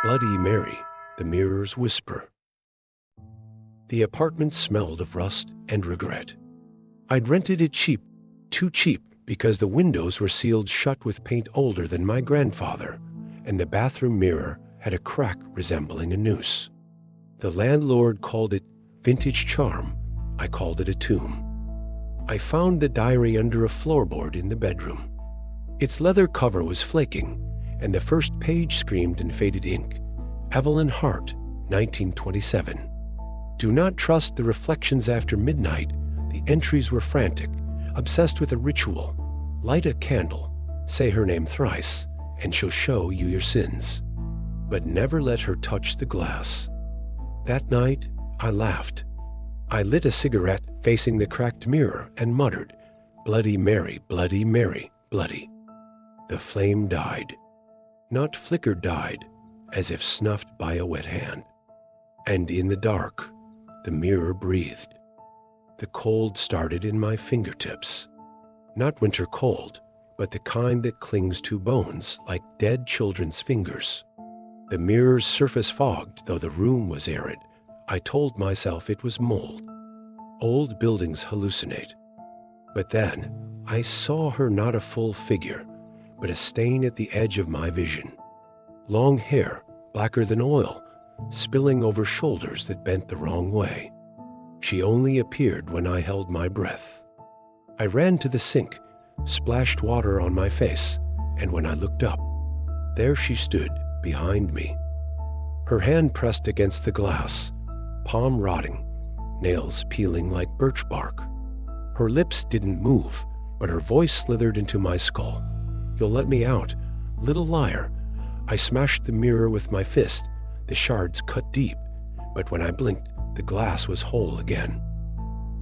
Bloody Mary, the mirror's whisper. The apartment smelled of rust and regret. I'd rented it cheap, too cheap, because the windows were sealed shut with paint older than my grandfather, and the bathroom mirror had a crack resembling a noose. The landlord called it vintage charm. I called it a tomb. I found the diary under a floorboard in the bedroom. Its leather cover was flaking, and the first page screamed in faded ink, Evelyn Hart, 1927. Do not trust the reflections after midnight. The entries were frantic, obsessed with a ritual. Light a candle, say her name thrice, and she'll show you your sins. But never let her touch the glass. That night, I laughed. I lit a cigarette facing the cracked mirror and muttered, Bloody Mary, Bloody Mary, bloody. The flame died. Not flickered, died, as if snuffed by a wet hand. And in the dark, the mirror breathed. The cold started in my fingertips. Not winter cold, but the kind that clings to bones like dead children's fingers. The mirror's surface fogged, though the room was arid. I told myself it was mold. Old buildings hallucinate. But then, I saw her, not a full figure, but a stain at the edge of my vision. Long hair, blacker than oil, spilling over shoulders that bent the wrong way. She only appeared when I held my breath. I ran to the sink, splashed water on my face, and when I looked up, there she stood behind me. Her hand pressed against the glass, palm rotting, nails peeling like birch bark. Her lips didn't move, but her voice slithered into my skull. You'll let me out, little liar. I smashed the mirror with my fist. The shards cut deep, but when I blinked, the glass was whole again.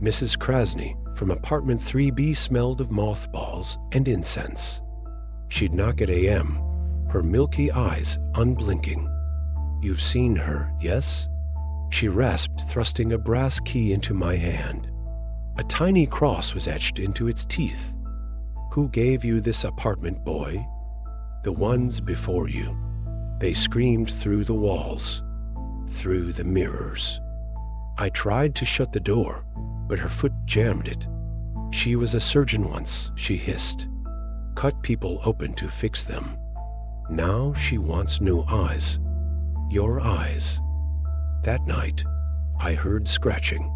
Mrs. Krasny from apartment 3B smelled of mothballs and incense. She'd knock at AM, her milky eyes unblinking. You've seen her, yes? She rasped, thrusting a brass key into my hand. A tiny cross was etched into its teeth. Who gave you this apartment, boy? The ones before you. They screamed through the walls, through the mirrors. I tried to shut the door, but her foot jammed it. She was a surgeon once, she hissed. Cut people open to fix them. Now she wants new eyes. Your eyes. That night, I heard scratching.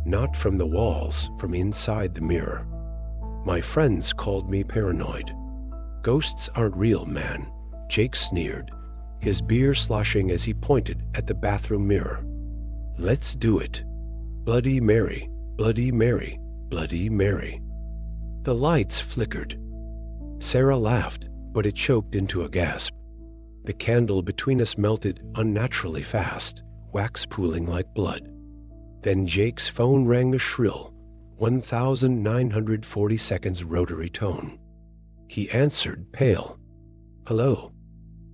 Not from the walls, from inside the mirror. My friends called me paranoid. Ghosts aren't real, man, Jake sneered, his beer sloshing as he pointed at the bathroom mirror. Let's do it. Bloody Mary, Bloody Mary, Bloody Mary. The lights flickered. Sarah laughed, but it choked into a gasp. The candle between us melted unnaturally fast, wax pooling like blood. Then Jake's phone rang a shrill, 1,940 seconds rotary tone. He answered, pale. Hello.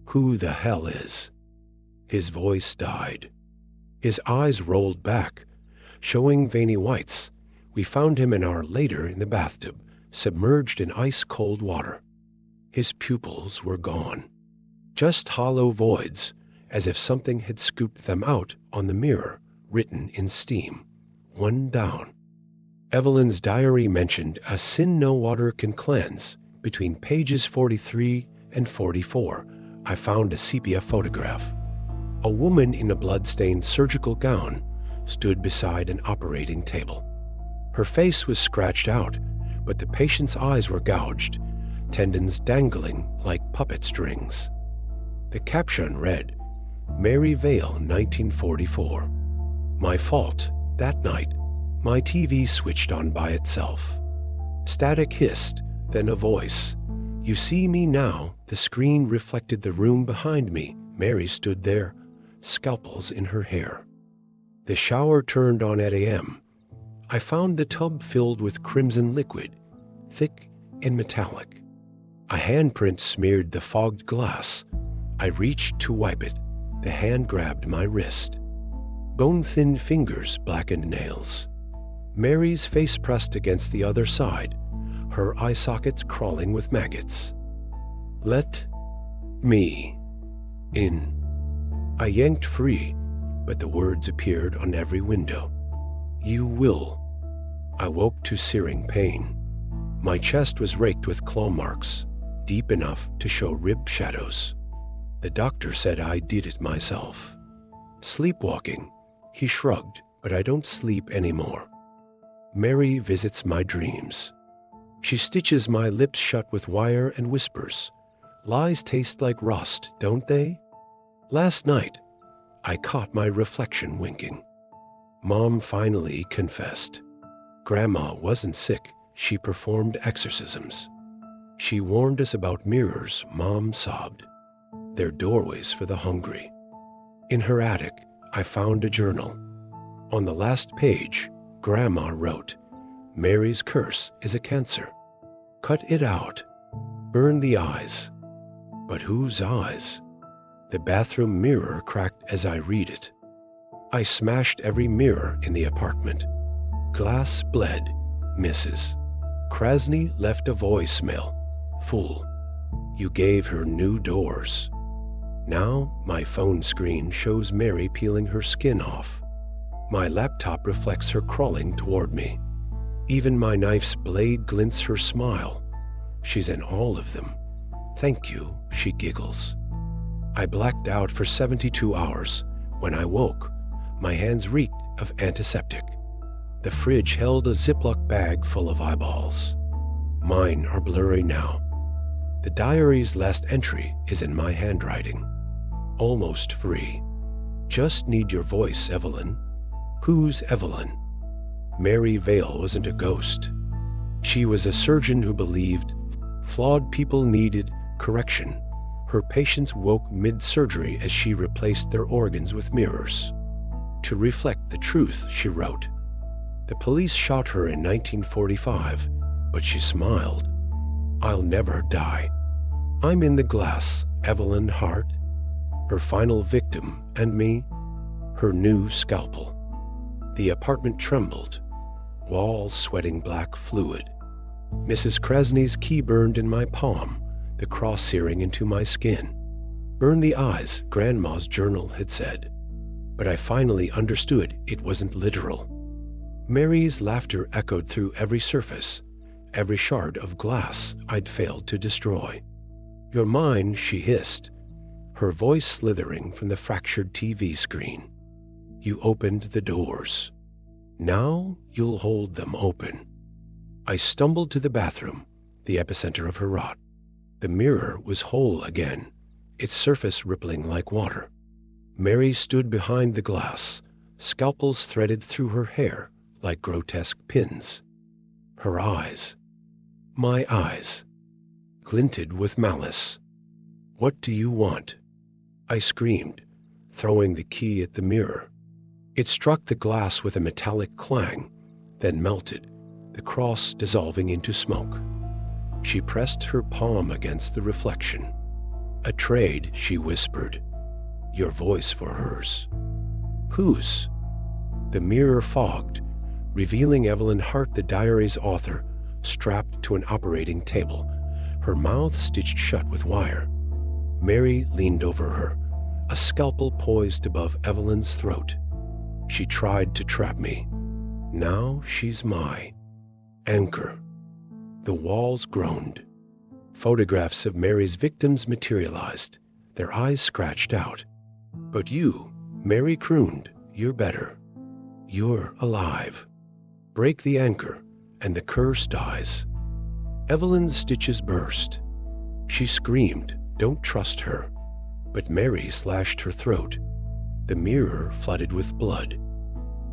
Who the hell is? His voice died. His eyes rolled back, showing veiny whites. We found him an hour later in the bathtub, submerged in ice-cold water. His pupils were gone. Just hollow voids, as if something had scooped them out on the mirror, written in steam. One down. Evelyn's diary mentioned a sin no water can cleanse. Between pages 43 and 44, I found a sepia photograph. A woman in a blood-stained surgical gown stood beside an operating table. Her face was scratched out, but the patient's eyes were gouged, tendons dangling like puppet strings. The caption read, Mary Vale, 1944. My fault. That night, my TV switched on by itself. Static hissed, then a voice. You see me now. The screen reflected the room behind me. Mary stood there, scalpels in her hair. The shower turned on at AM. I found the tub filled with crimson liquid, thick and metallic. A handprint smeared the fogged glass. I reached to wipe it. The hand grabbed my wrist. Bone-thin fingers blackened nails. Mary's face pressed against the other side, her eye sockets crawling with maggots. Let me in. I yanked free, but the words appeared on every window. You will. I woke to searing pain. My chest was raked with claw marks, deep enough to show rib shadows. The doctor said I did it myself. Sleepwalking, he shrugged, but I don't sleep anymore. Mary visits my dreams. She stitches my lips shut with wire and whispers. Lies taste like rust, don't they? Last night, I caught my reflection winking. Mom finally confessed. Grandma wasn't sick, she performed exorcisms. She warned us about mirrors, Mom sobbed. They're doorways for the hungry. In her attic, I found a journal. On the last page, Grandma wrote, Mary's curse is a cancer. Cut it out. Burn the eyes. But whose eyes? The bathroom mirror cracked as I read it. I smashed every mirror in the apartment. Glass bled, Mrs. Krasny left a voicemail. Fool. You gave her new doors. Now my phone screen shows Mary peeling her skin off. My laptop reflects her crawling toward me. Even my knife's blade glints her smile. She's in all of them. Thank you, she giggles. I blacked out for 72 hours. When I woke, my hands reeked of antiseptic. The fridge held a Ziploc bag full of eyeballs. Mine are blurry now. The diary's last entry is in my handwriting. Almost free. Just need your voice, Evelyn. Who's Evelyn? Mary Vale wasn't a ghost. She was a surgeon who believed flawed people needed correction. Her patients woke mid-surgery as she replaced their organs with mirrors. To reflect the truth, she wrote. The police shot her in 1945, but she smiled. I'll never die. I'm in the glass, Evelyn Hart. Her final victim and me, her new scalpel. The apartment trembled, walls sweating black fluid. Mrs. Krasny's key burned in my palm, the cross searing into my skin. Burn the eyes, Grandma's journal had said. But I finally understood it wasn't literal. Mary's laughter echoed through every surface, every shard of glass I'd failed to destroy. You're mine, she hissed, her voice slithering from the fractured TV screen. You opened the doors. Now you'll hold them open. I stumbled to the bathroom, the epicenter of her rot. The mirror was whole again, its surface rippling like water. Mary stood behind the glass, scalpels threaded through her hair like grotesque pins. Her eyes, my eyes, glinted with malice. What do you want? I screamed, throwing the key at the mirror. It struck the glass with a metallic clang, then melted, the cross dissolving into smoke. She pressed her palm against the reflection. A trade, she whispered. Your voice for hers. Whose? The mirror fogged, revealing Evelyn Hart, the diary's author, strapped to an operating table, her mouth stitched shut with wire. Mary leaned over her, a scalpel poised above Evelyn's throat. She tried to trap me. Now she's my anchor. The walls groaned. Photographs of Mary's victims materialized, their eyes scratched out. But you, Mary crooned, you're better. You're alive. Break the anchor, and the curse dies. Evelyn's stitches burst. She screamed, don't trust her. But Mary slashed her throat. The mirror flooded with blood.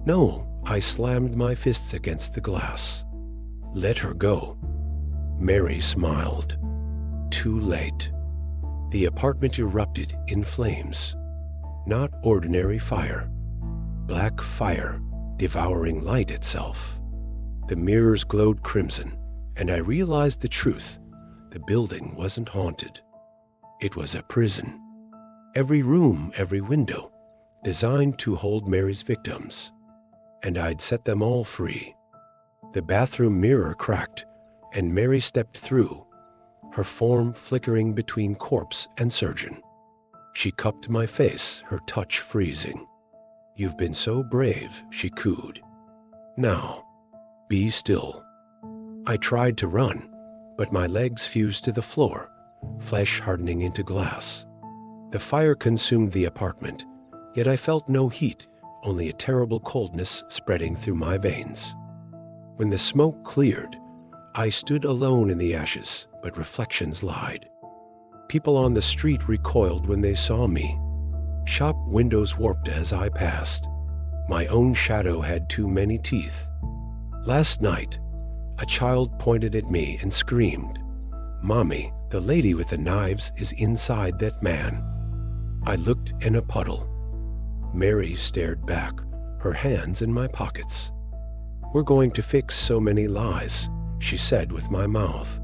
No, I slammed my fists against the glass. Let her go. Mary smiled. Too late. The apartment erupted in flames. Not ordinary fire. Black fire, devouring light itself. The mirrors glowed crimson, and I realized the truth. The building wasn't haunted. It was a prison. Every room, every window, designed to hold Mary's victims. And I'd set them all free. The bathroom mirror cracked, and Mary stepped through, her form flickering between corpse and surgeon. She cupped my face, her touch freezing. "You've been so brave," she cooed. "Now, be still." I tried to run, but my legs fused to the floor, flesh hardening into glass. The fire consumed the apartment, yet I felt no heat, only a terrible coldness spreading through my veins. When the smoke cleared, I stood alone in the ashes, but reflections lied. People on the street recoiled when they saw me. Shop windows warped as I passed. My own shadow had too many teeth. Last night, a child pointed at me and screamed, "Mommy, the lady with the knives is inside that man." I looked in a puddle. Mary stared back, her hands in my pockets. "We're going to fix so many lies," she said with my mouth.